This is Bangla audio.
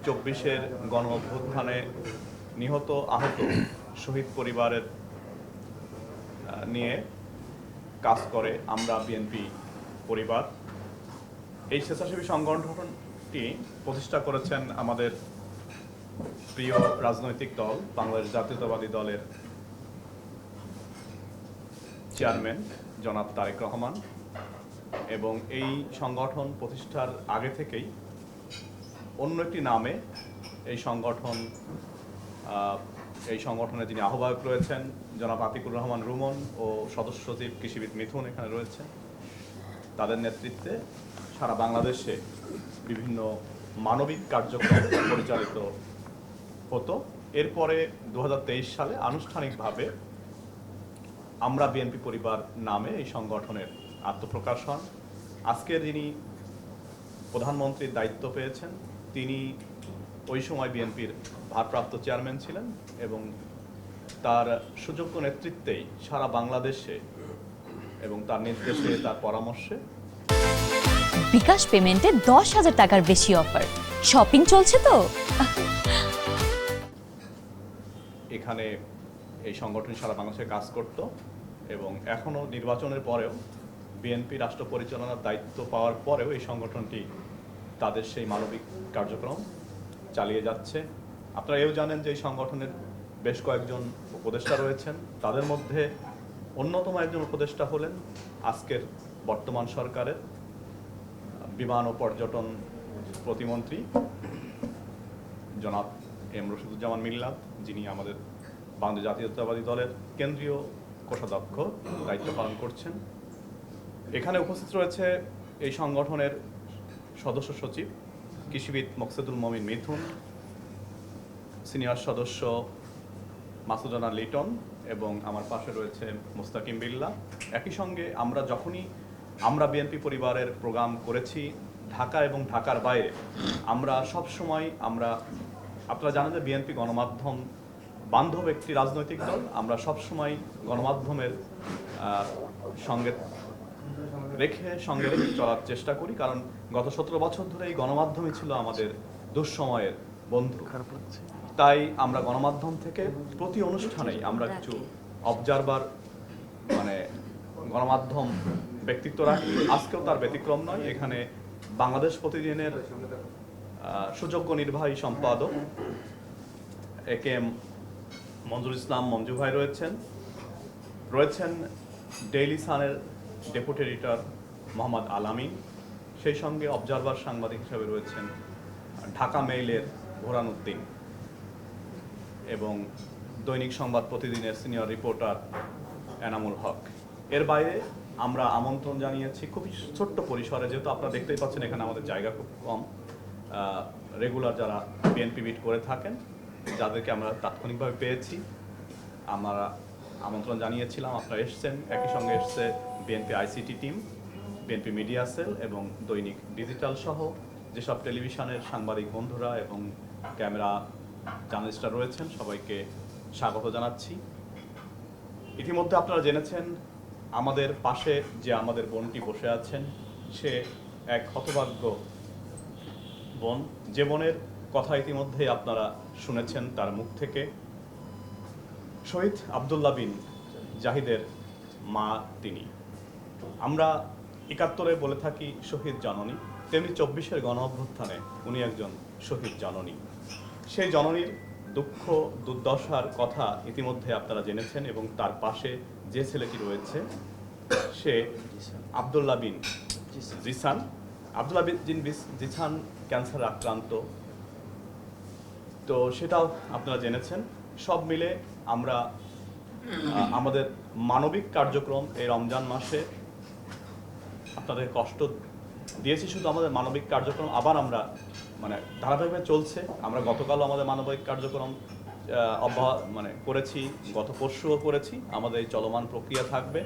24-এর গণ অভ্যুত্থানে নিহত আহত শহীদ পরিবারের নিয়ে কাজ করে আমরা বিএনপি পরিবার। এই স্বেচ্ছাসেবী সংগঠনটি প্রতিষ্ঠা করেছেন আমাদের প্রিয় রাজনৈতিক দল বাংলাদেশ জাতীয়তাবাদী দলের চেয়ারম্যান জনাব তারেক রহমান, এবং এই সংগঠন প্রতিষ্ঠার আগে থেকেই অন্য একটি নামে এই সংগঠনের যিনি আহ্বায়ক রয়েছেন জনাব আতিকুর রহমান রুমন ও সদস্য সচিব কৃষিবিদ মিথুন এখানে রয়েছেন, তাদের নেতৃত্বে সারা বাংলাদেশে বিভিন্ন মানবিক কার্যক্রম পরিচালিত হতো। এরপরে 2023 সালে আনুষ্ঠানিকভাবে আমরা বিএনপি পরিবার নামে এই সংগঠনের আত্মপ্রকাশ হন। আজকের যিনি প্রধানমন্ত্রীর দায়িত্ব পেয়েছেন তিনি ওই সময় বিএনপির ভারপ্রাপ্ত চেয়ারম্যান ছিলেন এবং তার সুযোগ্য নেতৃত্বেই সারা বাংলাদেশে এবং তার নির্দেশে তার পরামর্শে বিকাশ পেমেন্টে 10,000 টাকার বেশি অফার, শপিং চলছে তো। এখানে এই সংগঠন সারা বাংলাদেশে কাজ করত এবং এখনও নির্বাচনের পরেও বিএনপি রাষ্ট্র পরিচালনার দায়িত্ব পাওয়ার পরেও এই সংগঠনটি তাদের সেই মানবিক কার্যক্রম চালিয়ে যাচ্ছে। আপনারা এও জানেন যে এই সংগঠনের বেশ কয়েকজন উপদেষ্টা রয়েছেন, তাদের মধ্যে অন্যতম একজন উপদেষ্টা হলেন আজকের বর্তমান সরকারের বিমান ও পর্যটন প্রতিমন্ত্রী জনাব এম রশিদুজ্জামান মিল্লাত, যিনি আমাদের বাংলাদেশ জাতীয়তাবাদী দলের কেন্দ্রীয় কোষাধ্যক্ষ দায়িত্ব পালন করছেন। এখানে উপস্থিত রয়েছে এই সংগঠনের সদস্য সচিব কৃষিবিদ মকসুদুল মমিন মিথুন, সিনিয়র সদস্য মাসুদানা লিটন এবং আমার পাশে রয়েছে মুস্তাকিম বিল্লাহ। একই সঙ্গে আমরা বিএনপি পরিবারের প্রোগ্রাম করেছি ঢাকা এবং ঢাকার বাইরে, আমরা সবসময় আপনারা জানেন যে বিএনপি গণমাধ্যম বান্ধব একটি রাজনৈতিক দল। আমরা সবসময় গণমাধ্যমের সঙ্গে রেখে চলার চেষ্টা করি, কারণ গত 17 বছর ধরে এই গণমাধ্যমই ছিল আমাদের দুঃসময়ের বন্ধু। তাই আমরা গণমাধ্যম থেকে প্রতি অনুষ্ঠানেই আমরা কিছু অবজারভার গণমাধ্যম ব্যক্তিত্ব রাখি। আজকেও তার ব্যতিক্রম নয়। এখানে বাংলাদেশ প্রতিদিনের সুযোগ্য নির্বাহী সম্পাদক একেএম মঞ্জুর ইসলাম মঞ্জু ভাই রয়েছেন ডেইলি সানের ডেপুটি এডিটর মোহাম্মদ আলামিন, সেই সঙ্গে অবজারভার সাংবাদিক হিসেবে রয়েছেন ঢাকা মেইলের ঘোরান উদ্দিন এবং দৈনিক সংবাদ প্রতিদিনের সিনিয়র রিপোর্টার এনামুল হক। এর বাইরে আমরা আমন্ত্রণ জানিয়েছি খুবই ছোট্ট পরিসরে, যেহেতু আপনারা দেখতেই পাচ্ছেন এখানে আমাদের জায়গা খুব কম, রেগুলার যারা বিএনপি মিট করে থাকেন যাদেরকে আমরা তাৎক্ষণিকভাবে পেয়েছি, আমরা আমন্ত্রণ জানিয়েছিলাম, আপনারা এসছেন। একই সঙ্গে এসছে BNP ICT team, BNP media cell এবং দৈনিক ডিজিটাল সহ যেসব টেলিভিশনের সাংবাদিক বন্ধুরা এবং ক্যামেরা জার্নালিস্টরা রয়েছেন, সবাইকে স্বাগত জানাচ্ছি। ইতিমধ্যে আপনারা জেনেছেন আমাদের পাশে যে আমাদের বোনটি বসে আছেন সে এক হতভাগ্য বোন, যে বোনের কথা ইতিমধ্যেই আপনারা শুনেছেন তার মুখ থেকে। শহীদ আব্দুল্লাহ বিন জাহিদের মা তিনি। আমরা 71-এ বলে থাকি শহীদ জননী, তেমনি 24-এর গণ অভ্যুত্থানে উনি একজন শহীদ জননী। সেই জননীর দুঃখ দুর্দশার কথা ইতিমধ্যে আপনারা জেনেছেন এবং তার পাশে যে ছেলেটি রয়েছে সে আব্দুল্লাহ বিন জিসান ক্যান্সার আক্রান্ত, তো সেটাও আপনারা জেনেছেন। সব মিলে আমরা আমাদের মানবিক কার্যক্রম এই রমজান মাসে আপনাদের কষ্ট দিয়েছি, শুধু আমাদের মানবিক কার্যক্রম আবার আমরা ধারাবাহিকভাবে চলছে। আমরা গতকালও আমাদের মানবিক কার্যক্রম করেছি, গত পরশুও করেছি, আমাদের এই চলমান প্রক্রিয়া থাকবে।